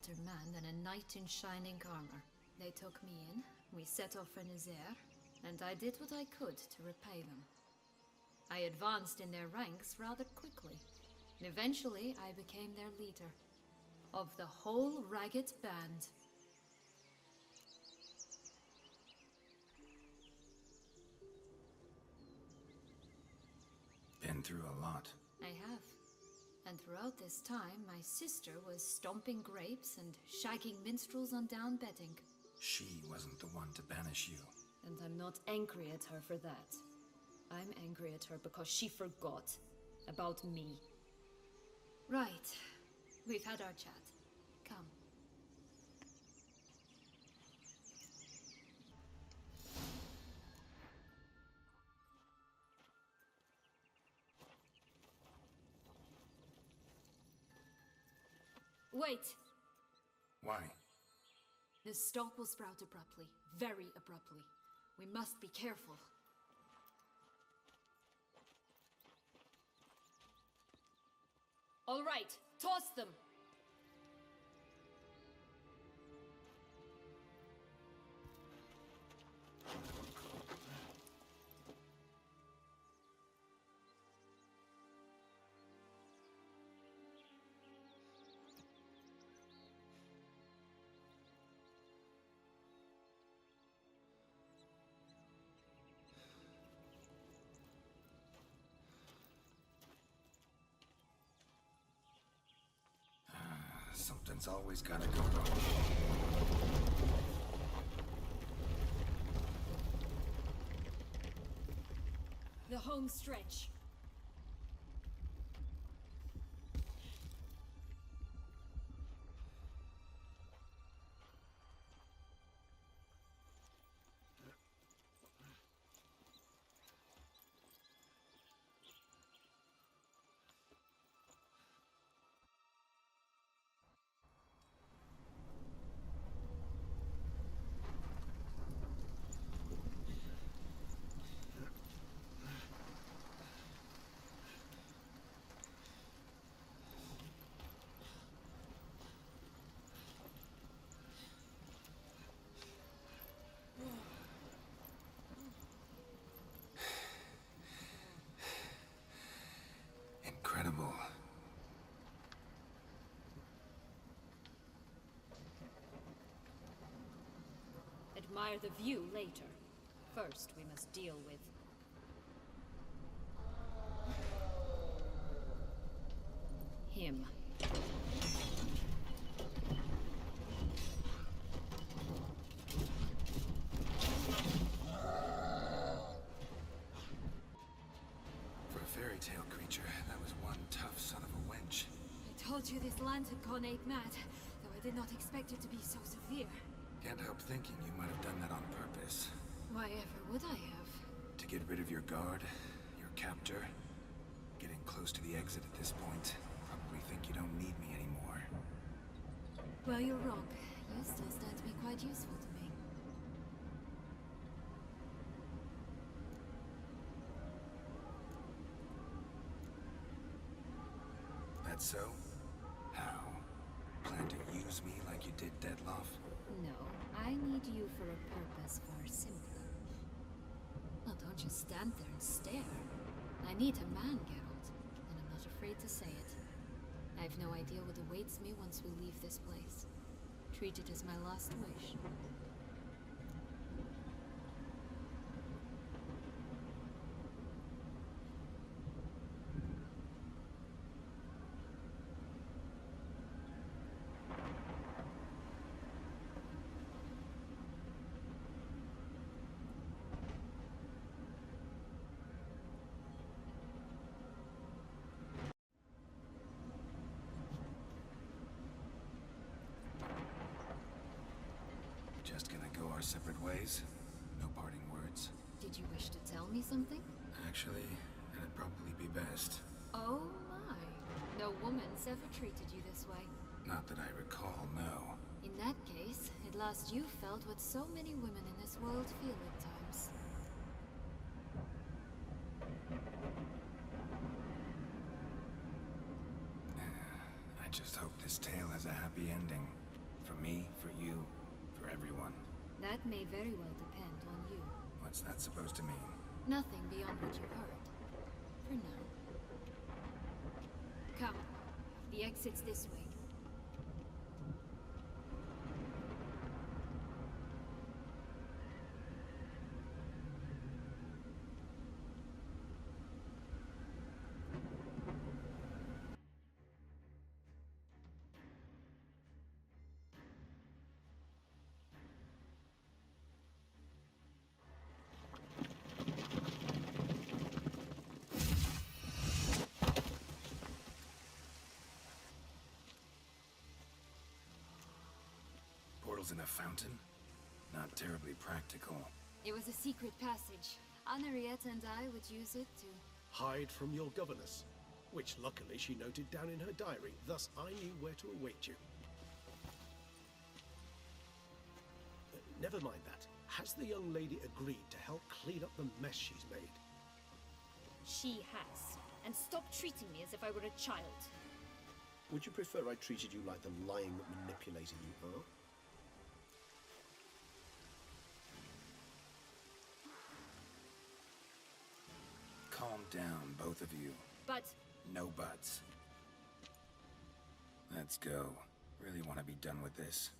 better man than a knight in shining armor. They took me in, we set off for Nazaire, and I did what I could to repay them. I advanced in their ranks rather quickly, and eventually I became their leader. Of the whole ragged band. Been through a lot. I have. And throughout this time, my sister was stomping grapes and shagging minstrels on down bedding. She wasn't the one to banish you. And I'm not angry at her for that. I'm angry at her because she forgot about me. Right. We've had our chat. Come. Wait! Why? The stalk will sprout abruptly. Very abruptly. We must be careful. All right, toss them! Something's always gotta go wrong. The home stretch. Incredible. Admire the view later. First, we must deal with... him. For a fairy tale creature, that was one tough son of a wench. I told you this land had gone ape mad, though I did not expect it to be so severe. Can't help thinking you might have done that on purpose. Why ever would I have? To get rid of your guard, your captor. Getting close to the exit at this point. Probably think you don't need me anymore. Well, you're wrong. You still stand to be quite useful to me. That so? How? Plan to use me like you did Dettlaff? No, I need you for a purpose far simpler. Well, don't just stand there and stare. I need a man, Geralt, and I'm not afraid to say it. I have no idea what awaits me once we leave this place. Treat it as my last wish. Just gonna go our separate ways? No parting words? Did you wish to tell me something? Actually, it'd probably be best. Oh my. No woman's ever treated you this way. Not that I recall, no. In that case, at last you felt what so many women in this world feel at times. I just hope this tale has a happy ending. That may very well depend on you. What's that supposed to mean? Nothing beyond what you heard. For now. Come. The exit's this way. Portals in a fountain? Not terribly practical. It was a secret passage. Anariette and I would use it to... Hide from your governess, which luckily she noted down in her diary, thus I knew where to await you. Never mind that. Has the young lady agreed to help clean up the mess she's made? She has. And stop treating me as if I were a child. Would you prefer I treated you like the lying manipulator you are? Calm down, both of you. But... No buts. Let's go. Really want to be done with this.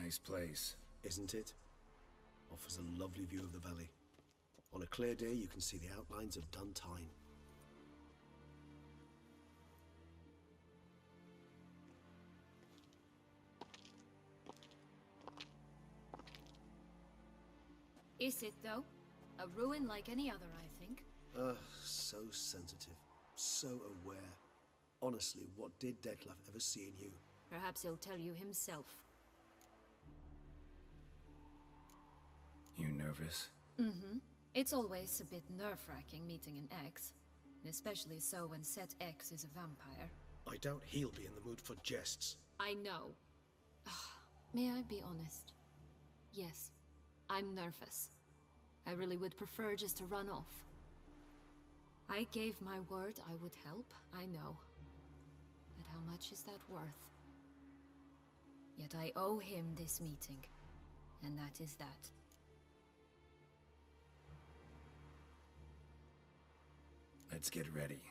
Nice place. Isn't it? Offers a lovely view of the valley. On a clear day, you can see the outlines of Duntine. Is it, though? A ruin like any other, I think. So sensitive. So aware. Honestly, what did Dettlaff ever see in you? Perhaps he'll tell you himself. You nervous? Mm-hmm. It's always a bit nerve-wracking meeting an ex. Especially so when Set X is a vampire. I doubt he'll be in the mood for jests. I know. May I be honest? Yes, I'm nervous. I really would prefer just to run off. I gave my word I would help, I know. But how much is that worth? Yet I owe him this meeting. And that is that. Let's get ready.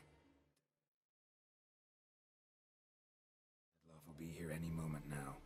Dettlaff will be here any moment now.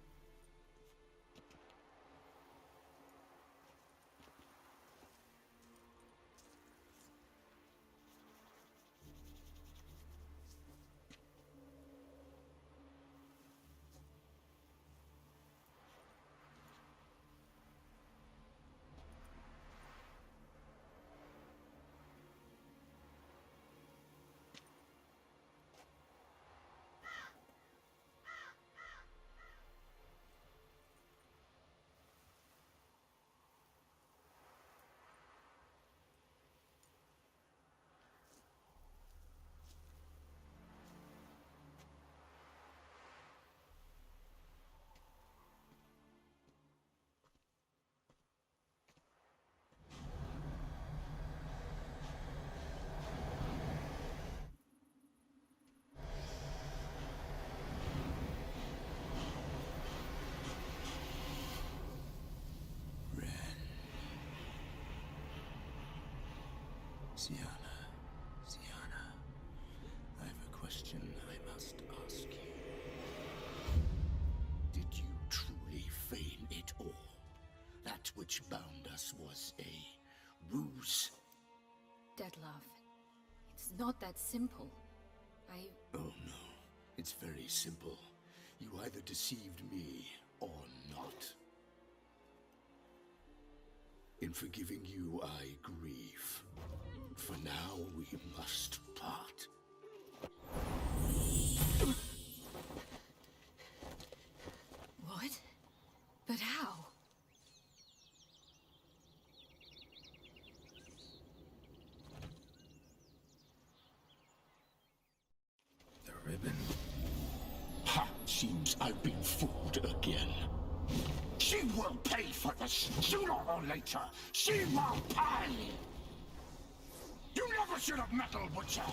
Syanna, I have a question I must ask you. Did you truly feign it all? That which bound us was a ruse? Dettlaff, it's not that simple. Oh no, it's very simple. You either deceived me or not. part. In forgiving you, I grieve. For now, we must part. What? But how? The ribbon. Ha! Seems I've been fooled again. She will pay for this, sooner or later. She will pay! You never should have meddled with her!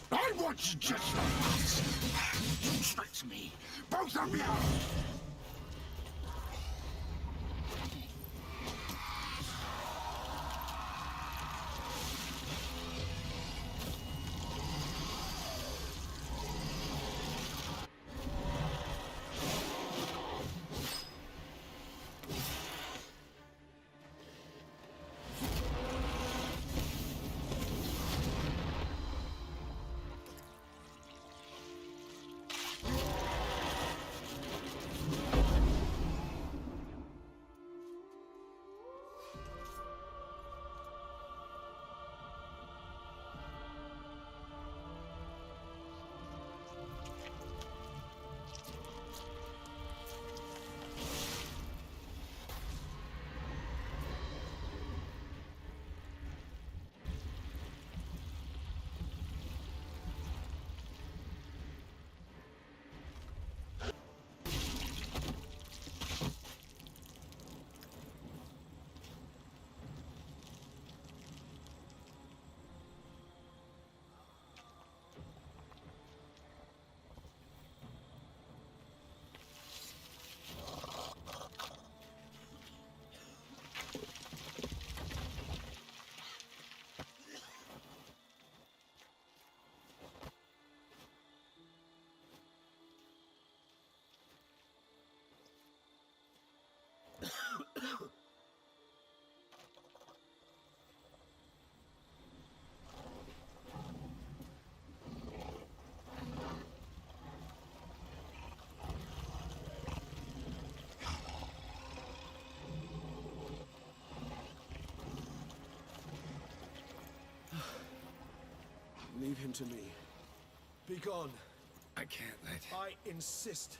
I want you just like this. You tricked me. Both of you! Leave him to me. Be gone. I can't let... I insist.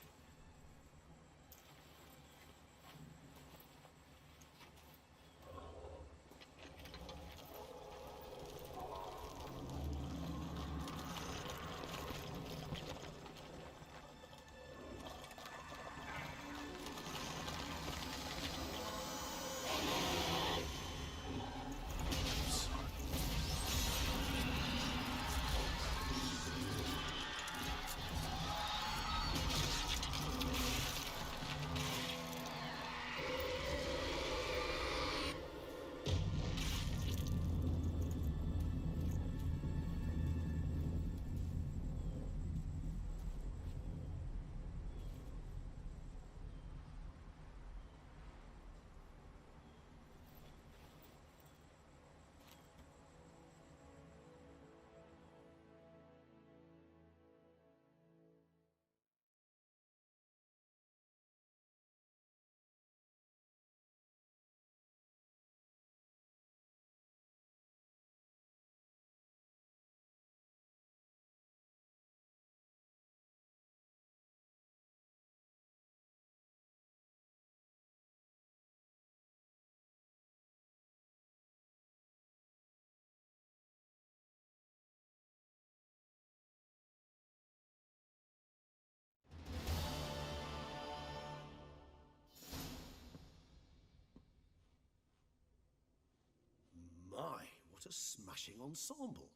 a smashing ensemble.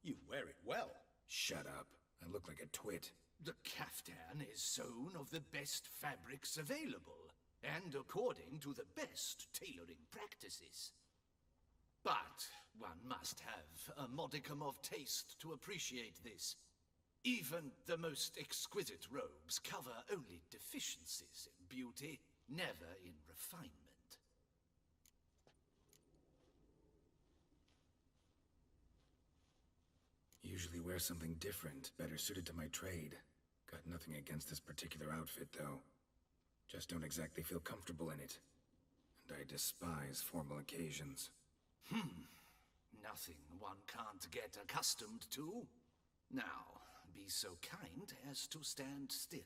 You wear it well. Shut up. I look like a twit. The caftan is sewn of the best fabrics available, and according to the best tailoring practices. But one must have a modicum of taste to appreciate this. Even the most exquisite robes cover only deficiencies in beauty, never in refinement. Usually wear something different, better suited to my trade. Got nothing against this particular outfit, though. Just don't exactly feel comfortable in it. And I despise formal occasions. Nothing one can't get accustomed to. Now, be so kind as to stand still.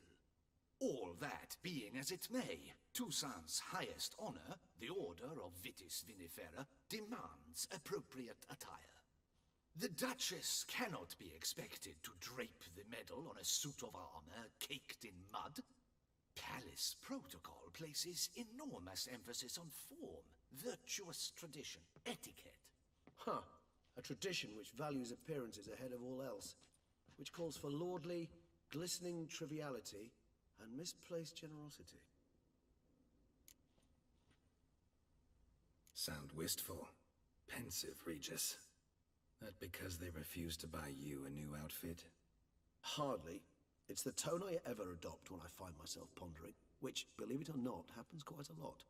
All that being as it may, Toussaint's highest honor, the Order of Vitis Vinifera, demands appropriate attire. The Duchess cannot be expected to drape the medal on a suit of armor caked in mud. Palace protocol places enormous emphasis on form, virtuous tradition, etiquette. Huh. A tradition which values appearances ahead of all else. Which calls for lordly, glistening triviality and misplaced generosity. Sound wistful. Pensive, Regis. That because they refused to buy you a new outfit? Hardly. It's the tone I ever adopt when I find myself pondering, which, believe it or not, happens quite a lot.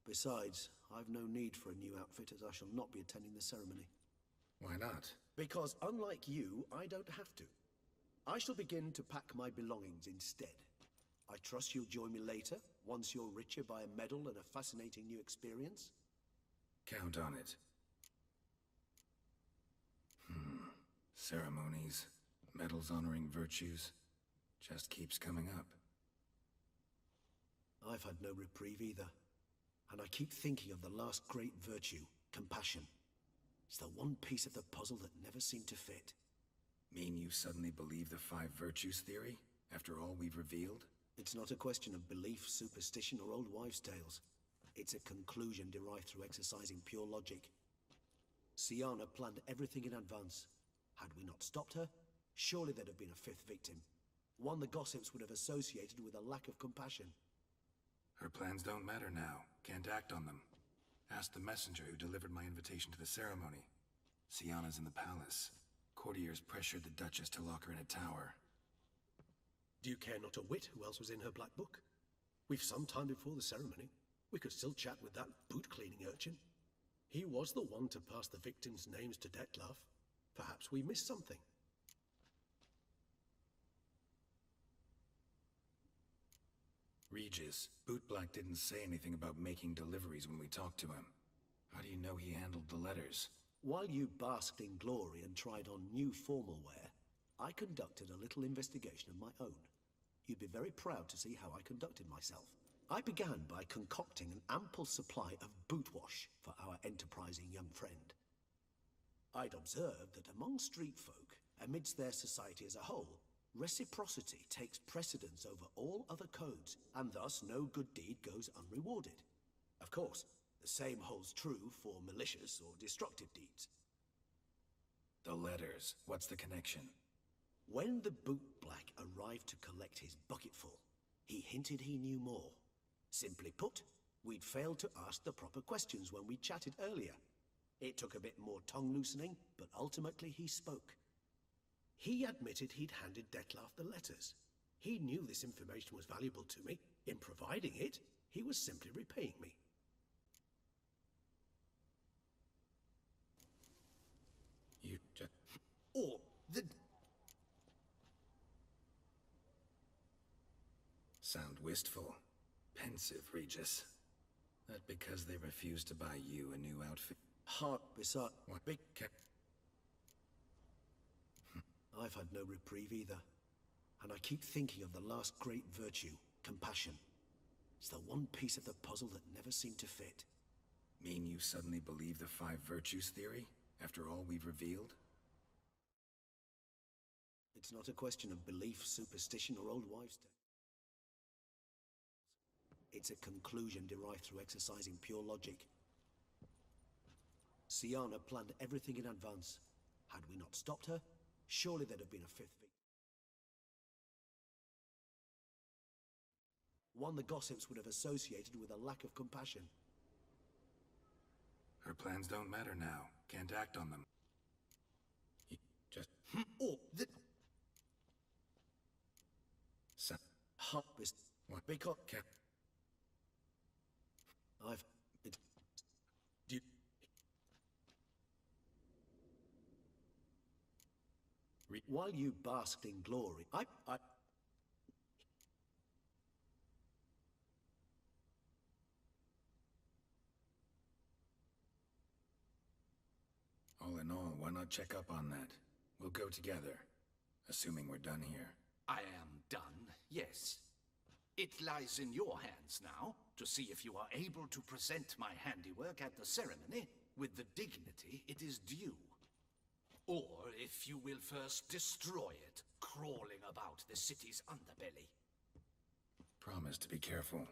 Besides, I've no need for a new outfit as I shall not be attending the ceremony. Why not? Because unlike you, I don't have to. I shall begin to pack my belongings instead. I trust you'll join me later, once you're richer by a medal and a fascinating new experience? Count on it. Ceremonies, medals honoring virtues, just keeps coming up. I've had no reprieve either. And I keep thinking of the last great virtue, compassion. It's the one piece of the puzzle that never seemed to fit. Mean you suddenly believe the 5 virtues theory, after all we've revealed? It's not a question of belief, superstition, or old wives' tales. It's a conclusion derived through exercising pure logic. Syanna planned everything in advance. Had we not stopped her, surely there'd have been a 5th victim. One the gossips would have associated with a lack of compassion. Her plans don't matter now. Can't act on them. Ask the messenger who delivered my invitation to the ceremony. Syanna's in the palace. Courtiers pressured the Duchess to lock her in a tower. Do you care not a whit who else was in her black book? We've some time before the ceremony. We could still chat with that boot-cleaning urchin. He was the one to pass the victims' names to Dettlaff. Perhaps we missed something. Regis, Bootblack didn't say anything about making deliveries when we talked to him. How do you know he handled the letters? While you basked in glory and tried on new formal wear, I conducted a little investigation of my own. You'd be very proud to see how I conducted myself. I began by concocting an ample supply of boot wash for our enterprising young friend. I'd observed that among street folk, amidst their society as a whole, reciprocity takes precedence over all other codes, and thus no good deed goes unrewarded. Of course, the same holds true for malicious or destructive deeds. The letters. What's the connection? When the bootblack arrived to collect his bucketful, he hinted he knew more. Simply put, we'd failed to ask the proper questions when we chatted earlier. It took a bit more tongue-loosening, but ultimately he spoke. He admitted he'd handed Dettlaff the letters. He knew this information was valuable to me. In providing it, he was simply repaying me. You just... Or the... Sound wistful. Pensive, Regis. That because they refused to buy you a new outfit? Heart beside... What? Big cap... I've had no reprieve either. And I keep thinking of the last great virtue, compassion. It's the one piece of the puzzle that never seemed to fit. Mean you suddenly believe the 5 virtues theory, after all we've revealed? It's not a question of belief, superstition, or old wives' tales. It's a conclusion derived through exercising pure logic. Siana planned everything in advance. Had we not stopped her, surely there'd have been a fifth victim. One the gossips would have associated with a lack of compassion. Her plans don't matter now. Can't act on them. Just... Oh, the... What? Because... Cap... I've... You... While you basked in glory, I... All in all, why not check up on that? We'll go together. Assuming we're done here. I am done, yes. It lies in your hands now to see if you are able to present my handiwork at the ceremony with the dignity it is due. Or if you will first destroy it, crawling about the city's underbelly. Promise to be careful.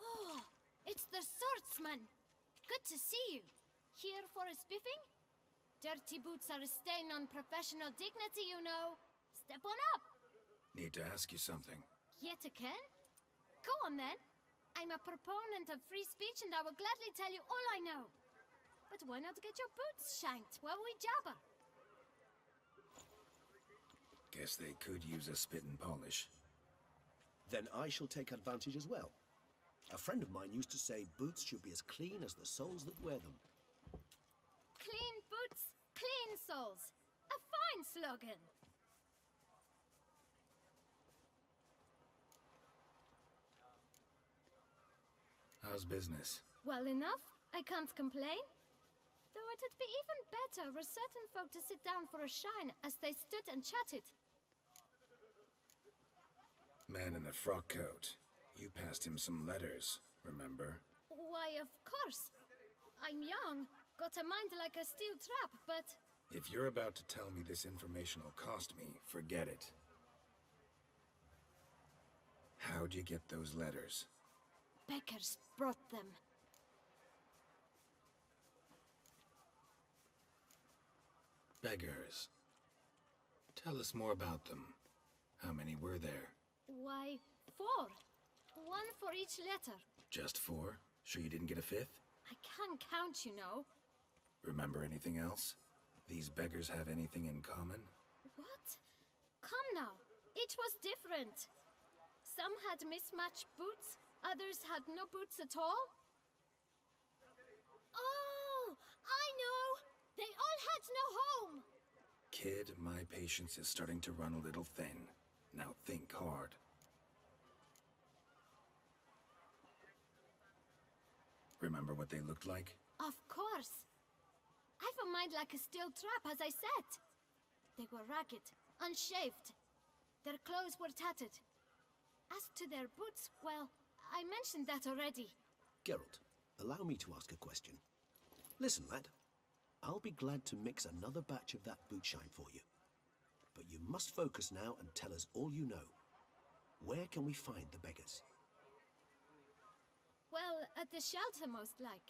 Oh, it's the swordsman. Good to see you. Here for a spiffing? Dirty boots are a stain on professional dignity, you know. Step on up. Need to ask you something. Yet again? Go on then. I'm a proponent of free speech and I will gladly tell you all I know. But why not get your boots shanked while we jabber? Guess they could use a spit and polish. Then I shall take advantage as well. A friend of mine used to say boots should be as clean as the soles that wear them. Clean boots, clean souls. A fine slogan. How's business? Well enough. I can't complain. Though it'd be even better for certain folk to sit down for a shine as they stood and chatted. Man in the frock coat. You passed him some letters, remember? Why, of course. I'm young, got a mind like a steel trap, but... If you're about to tell me this information will cost me, forget it. How'd you get those letters? Beggars brought them. Beggars. Tell us more about them. How many were there? Why, 4. One for each letter. Just 4? Sure you didn't get a 5th? I can't count, you know. Remember anything else? These beggars have anything in common? What? Come now. Each was different. Some had mismatched boots, others had no boots at all. Oh, I know! They all had no home! Kid, my patience is starting to run a little thin. Now think hard. Remember what they looked like? Of course. I've a mind like a steel trap, as I said. They were ragged, unshaved. Their clothes were tattered. As to their boots, well, I mentioned that already. Geralt, allow me to ask a question. Listen, lad. I'll be glad to mix another batch of that boot shine for you. But you must focus now and tell us all you know. Where can we find the beggars? Well, at the shelter, most like.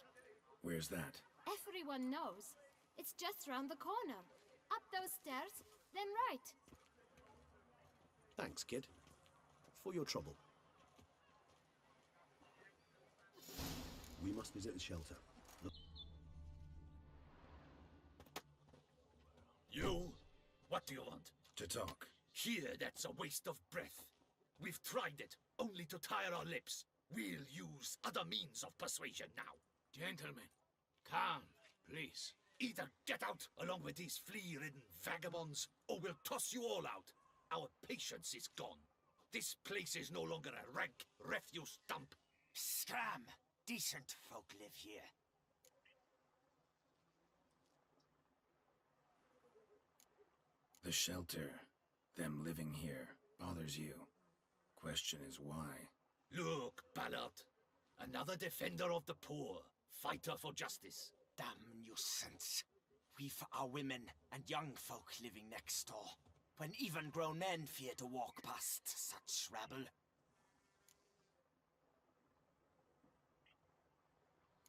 Where's that? Everyone knows. It's just round the corner. Up those stairs, then right. Thanks, kid. For your trouble. We must visit the shelter. You? What do you want? To talk. Here, that's a waste of breath. We've tried it, only to tire our lips. We'll use other means of persuasion now. Gentlemen, calm, please. Either get out along with these flea-ridden vagabonds, or we'll toss you all out. Our patience is gone. This place is no longer a rank refuse dump. Scram! Decent folk live here. The shelter, them living here, bothers you. Question is why. Look, Ballard. Another defender of the poor, fighter for justice. Damn nuisance. We've our women and young folk living next door, when even grown men fear to walk past such rabble.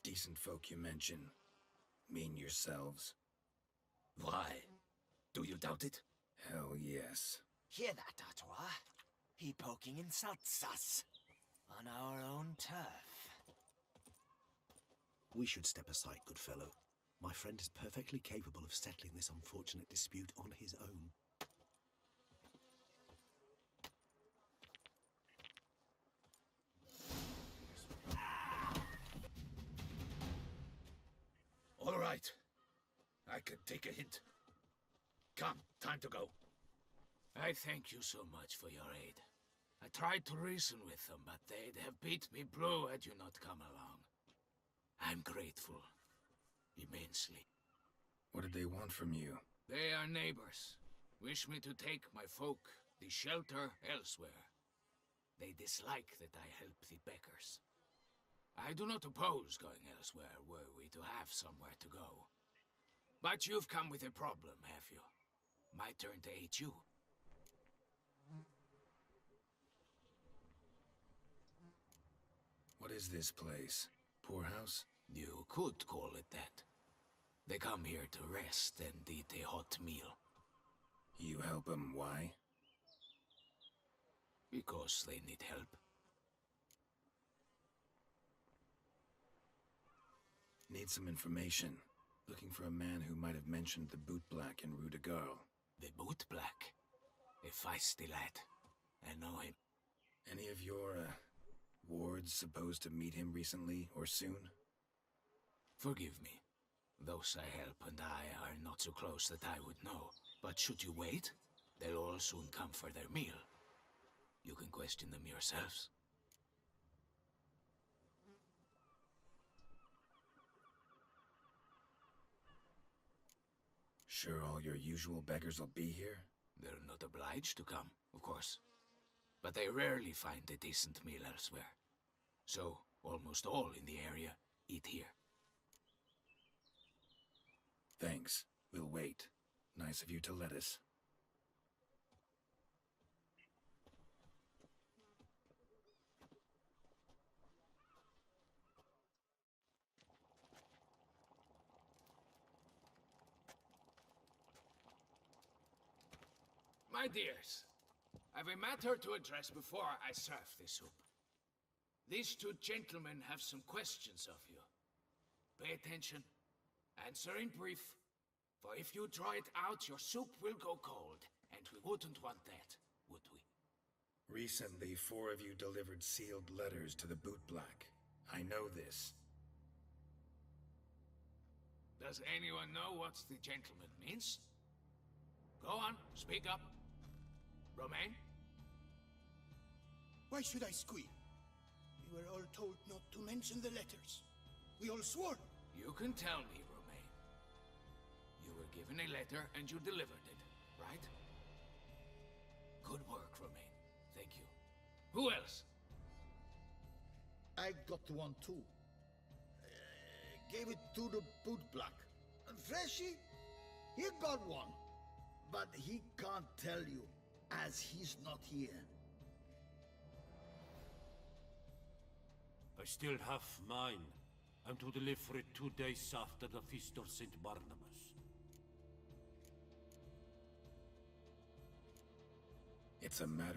Decent folk you mention. Mean yourselves. Why? Do you doubt it? Hell yes. Hear that, Artois? He poking insults us. On our own turf. We should step aside, good fellow. My friend is perfectly capable of settling this unfortunate dispute on his own. All right. I can take a hint. Come, time to go. I thank you so much for your aid. I tried to reason with them, but they'd have beat me blue had you not come along. I'm grateful. Immensely. What did they want from you? They are neighbors. Wish me to take my folk, the shelter, elsewhere. They dislike that I help the beggars. I do not oppose going elsewhere, were we to have somewhere to go. But you've come with a problem, have you? My turn to aid you. What is this place? Poorhouse? You could call it that. They come here to rest and eat a hot meal. You help them, why? Because they need help. Need some information. Looking for a man who might have mentioned the Boot Black in Rue de Garl. The Boot Black? A feisty lad. I know him. Any of your, wards supposed to meet him recently or soon? Forgive me. Those I help and I are not so close that I would know. But should you wait, they'll all soon come for their meal. You can question them yourselves. Sure all your usual beggars will be here? They're not obliged to come, of course. But they rarely find a decent meal elsewhere. So, almost all in the area eat here. Thanks. We'll wait. Nice of you to let us. My dears, I've a matter to address before I serve the soup. These two gentlemen have some questions of you. Pay attention. Answer in brief. For if you draw it out, your soup will go cold. And we wouldn't want that, would we? Recently, 4 of you delivered sealed letters to the Boot Black. I know this. Does anyone know what the gentleman means? Go on, speak up. Romain? Why should I squeal? We were all told not to mention the letters. We all swore. You can tell me, Romain. You were given a letter and you delivered it, right? Good work, Romain. Thank you. Who else? I got one too. Gave it to the Boot Black. And Freshy, he got one. But he can't tell you, as he's not here. I still have mine. I'm to deliver it 2 days after the Feast of St. Barnabas. It's a matter